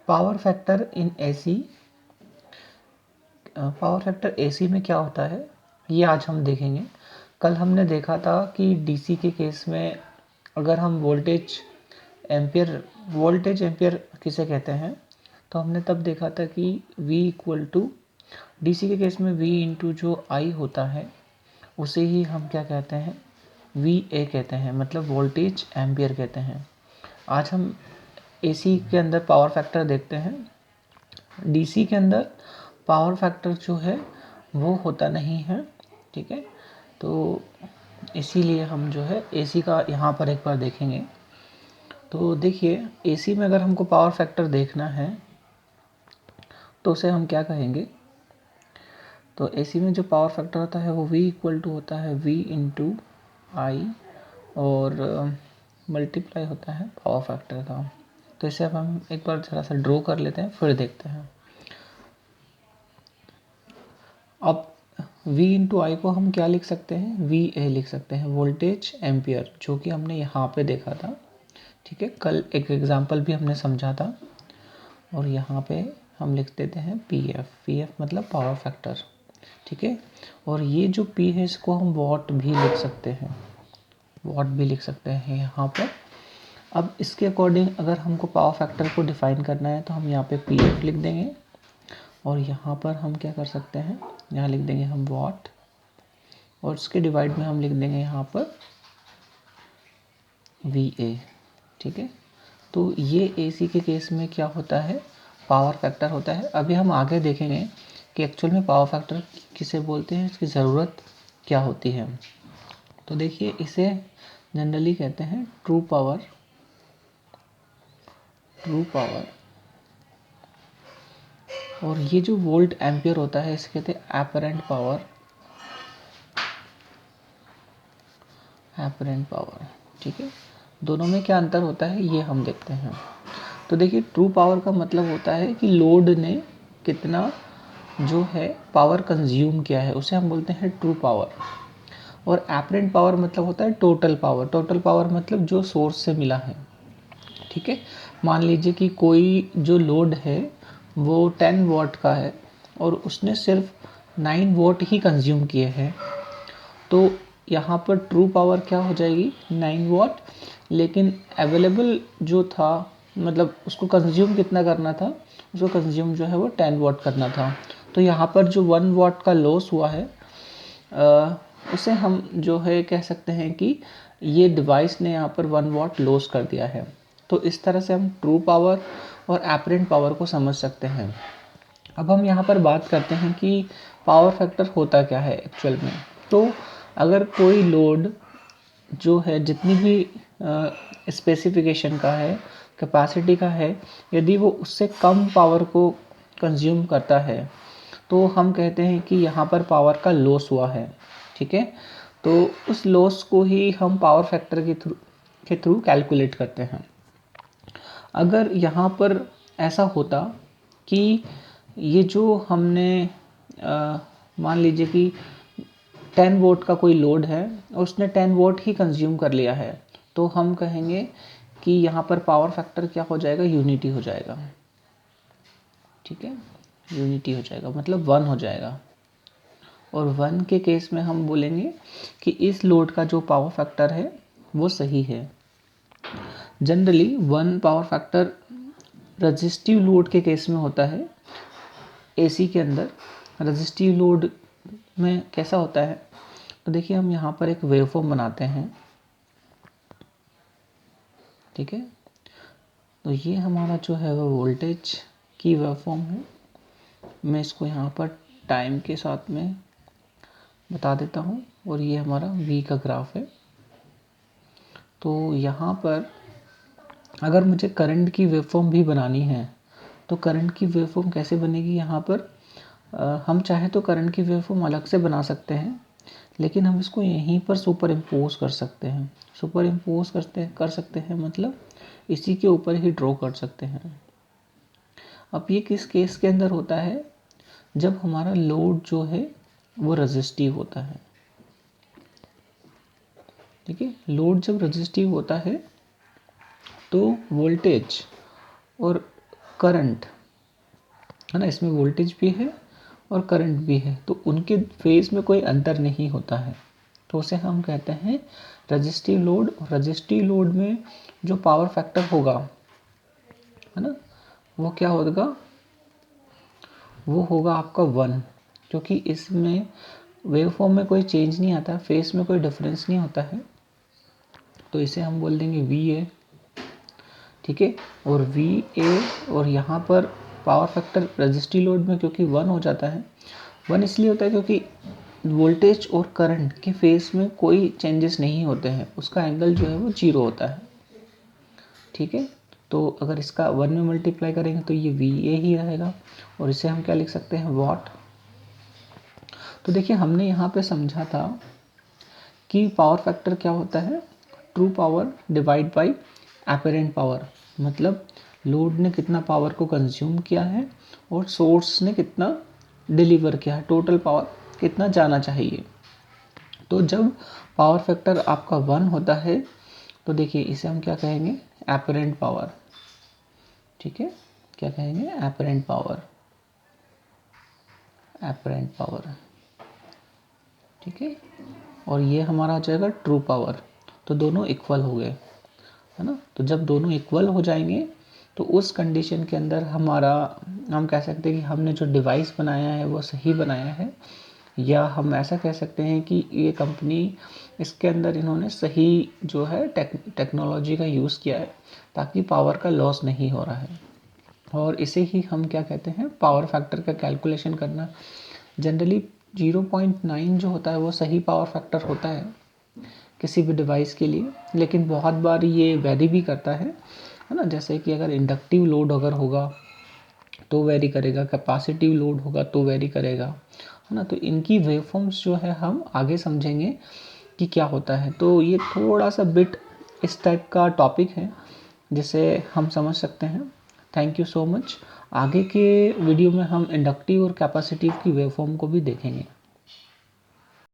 Power factor in AC, power factor AC में क्या होता है ये आज हम देखेंगे। कल हमने देखा था कि डीसी के केस में अगर हम वोल्टेज एम्पियर किसे कहते हैं, तो हमने तब देखा था कि V इक्वल टू डीसी के केस में V इंटू जो I होता है उसे ही हम क्या कहते हैं, VA कहते हैं, मतलब वोल्टेज एम्पियर कहते हैं। आज हम एसी के अंदर पावर फैक्टर देखते हैं। डीसी के अंदर पावर फैक्टर जो है वो होता नहीं है, ठीक है। तो इसीलिए हम जो है एसी का यहाँ पर एक बार देखेंगे। तो देखिए एसी में अगर हमको पावर फैक्टर देखना है तो उसे हम क्या कहेंगे, तो एसी में जो पावर फैक्टर होता है वो V इक्वल टू होता है V इंटू आई और मल्टीप्लाई होता है पावर फैक्टर का। तो इसे अब हम एक बार ज़रा सा ड्रॉ कर लेते हैं फिर देखते हैं। अब V इंटू आई को हम क्या लिख सकते हैं, VA लिख सकते हैं, वोल्टेज एम्पियर, जो कि हमने यहाँ पे देखा था, ठीक है। कल एक एग्जांपल भी हमने समझा था। और यहाँ पे हम लिख देते हैं PF मतलब पावर फैक्टर, ठीक है। और ये जो P है इसको हम वॉट भी लिख सकते हैं, यहाँ पर। अब इसके अकॉर्डिंग अगर हमको पावर फैक्टर को डिफाइन करना है तो हम यहाँ पे PF लिख देंगे और यहाँ पर हम क्या कर सकते हैं, यहाँ लिख देंगे हम वॉट और इसके डिवाइड में हम लिख देंगे यहाँ पर VA, ठीक है। तो ये AC के केस में क्या होता है, पावर फैक्टर होता है। अभी हम आगे देखेंगे कि एक्चुअल में पावर फैक्टर किसे बोलते हैं, इसकी ज़रूरत क्या होती है। तो देखिए इसे जनरली कहते हैं ट्रू पावर, और ये जो वोल्ट एम्पियर होता है इसे कहते हैं एपरेंट पावर, ठीक है। दोनों में क्या अंतर होता है ये हम देखते हैं। तो देखिए ट्रू पावर का मतलब होता है कि लोड ने कितना जो है पावर कंज्यूम किया है, उसे हम बोलते हैं ट्रू पावर। और एपरेंट पावर मतलब होता है टोटल पावर मतलब जो सोर्स से मिला है, ठीक है। मान लीजिए कि कोई जो लोड है वो 10 वॉट का है और उसने सिर्फ 9 वॉट ही कंज्यूम किए हैं, तो यहाँ पर ट्रू पावर क्या हो जाएगी, 9 वॉट, लेकिन अवेलेबल जो था, मतलब उसको कंज्यूम कितना करना था, उसको कंज्यूम जो है वो 10 वॉट करना था। तो यहाँ पर जो 1 वॉट का लॉस हुआ है उसे हम जो है कह सकते हैं कि ये डिवाइस ने यहाँ पर 1 वॉट लॉस कर दिया है। तो इस तरह से हम ट्रू पावर और एपरेंट पावर को समझ सकते हैं। अब हम यहाँ पर बात करते हैं कि पावर फैक्टर होता क्या है एक्चुअल में। तो अगर कोई लोड जो है जितनी भी स्पेसिफिकेशन का है, कैपेसिटी का है, यदि वो उससे कम पावर को कंज्यूम करता है तो हम कहते हैं कि यहाँ पर पावर का लॉस हुआ है, ठीक है। तो उस लॉस को ही हम पावर फैक्टर के थ्रू कैलकुलेट करते हैं। अगर यहाँ पर ऐसा होता कि ये जो हमने मान लीजिए कि 10 वोल्ट का कोई लोड है और उसने 10 वोल्ट ही कंज्यूम कर लिया है, तो हम कहेंगे कि यहाँ पर पावर फैक्टर क्या हो जाएगा, यूनिटी हो जाएगा, ठीक है। यूनिटी हो जाएगा मतलब 1 हो जाएगा। और 1 के केस में हम बोलेंगे कि इस लोड का जो पावर फैक्टर है वो सही है। Generally 1 power factor resistive load के केस में होता है। एसी के अंदर रजिस्टिव लोड में कैसा होता है, तो देखिए हम यहाँ पर एक वेवफॉर्म बनाते हैं, ठीक है। तो ये हमारा जो है वो वोल्टेज की वेवफॉर्म है। मैं इसको यहाँ पर टाइम के साथ में बता देता हूँ और ये हमारा V का ग्राफ है। तो यहाँ पर अगर मुझे करंट की वेवफॉर्म भी बनानी है तो करंट की वेवफॉर्म कैसे बनेगी, यहाँ पर हम चाहे तो करंट की वेवफॉर्म अलग से बना सकते हैं, लेकिन हम इसको यहीं पर सुपर इम्पोज कर सकते हैं। सुपर इम्पोज कर सकते हैं मतलब इसी के ऊपर ही ड्रॉ कर सकते हैं। अब ये किस केस के अंदर होता है, जब हमारा लोड जो है वो रेजिस्टिव होता है, ठीक है। लोड जब रेजिस्टिव होता है तो वोल्टेज और करंट है ना, इसमें वोल्टेज भी है और करंट भी है, तो उनके फेज में कोई अंतर नहीं होता है, तो उसे हम कहते हैं रजिस्टिव लोड। और रजिस्टिव लोड में जो पावर फैक्टर होगा है ना, वो क्या होगा, वो होगा आपका 1, क्योंकि इसमें वेवफॉर्म में कोई चेंज नहीं आता, फेस में कोई डिफरेंस नहीं होता है, तो इसे हम बोल देंगे VA, ठीक है। और VA और यहाँ पर पावर फैक्टर रजिस्टिव लोड में क्योंकि 1 हो जाता है, 1 इसलिए होता है क्योंकि वोल्टेज और करंट के फेस में कोई चेंजेस नहीं होते हैं, उसका एंगल जो है वो 0 होता है, ठीक है। तो अगर इसका 1 में मल्टीप्लाई करेंगे तो ये VA ही रहेगा, और इसे हम क्या लिख सकते हैं, वॉट। तो देखिए हमने यहाँ पे समझा था कि पावर फैक्टर क्या होता है, true power divide by apparent power, मतलब लोड ने कितना पावर को कंज्यूम किया है और सोर्स ने कितना डिलीवर किया है, टोटल पावर कितना जाना चाहिए। तो जब पावर फैक्टर आपका 1 होता है तो देखिए इसे हम क्या कहेंगे, एपरेंट पावर, ठीक है, क्या कहेंगे, एपरेंट पावर, एपरेंट पावर, ठीक है। और ये हमारा हो जाएगा ट्रू पावर, तो दोनों इक्वल हो गए, है ना। तो जब दोनों इक्वल हो जाएंगे तो उस कंडीशन के अंदर हमारा, हम कह सकते हैं कि हमने जो डिवाइस बनाया है वो सही बनाया है, या हम ऐसा कह सकते हैं कि ये कंपनी, इसके अंदर इन्होंने सही जो है टेक्नोलॉजी का यूज़ किया है ताकि पावर का लॉस नहीं हो रहा है। और इसे ही हम क्या कहते हैं, पावर फैक्टर का कैलकुलेशन करना। जनरली 0.9 जो होता है वो सही पावर फैक्टर होता है किसी भी डिवाइस के लिए, लेकिन बहुत बार ये वेरी भी करता है ना। जैसे कि अगर इंडक्टिव लोड अगर होगा तो वेरी करेगा, कैपेसिटिव लोड होगा तो वेरी करेगा, है ना। तो इनकी वेवफॉर्म्स जो है हम आगे समझेंगे कि क्या होता है। तो ये थोड़ा सा बिट इस टाइप का टॉपिक है जिसे हम समझ सकते हैं। Thank you so much. आगे के वीडियो में हम इंडक्टिव और कैपेसिटिव की वेवफॉर्म को भी देखेंगे।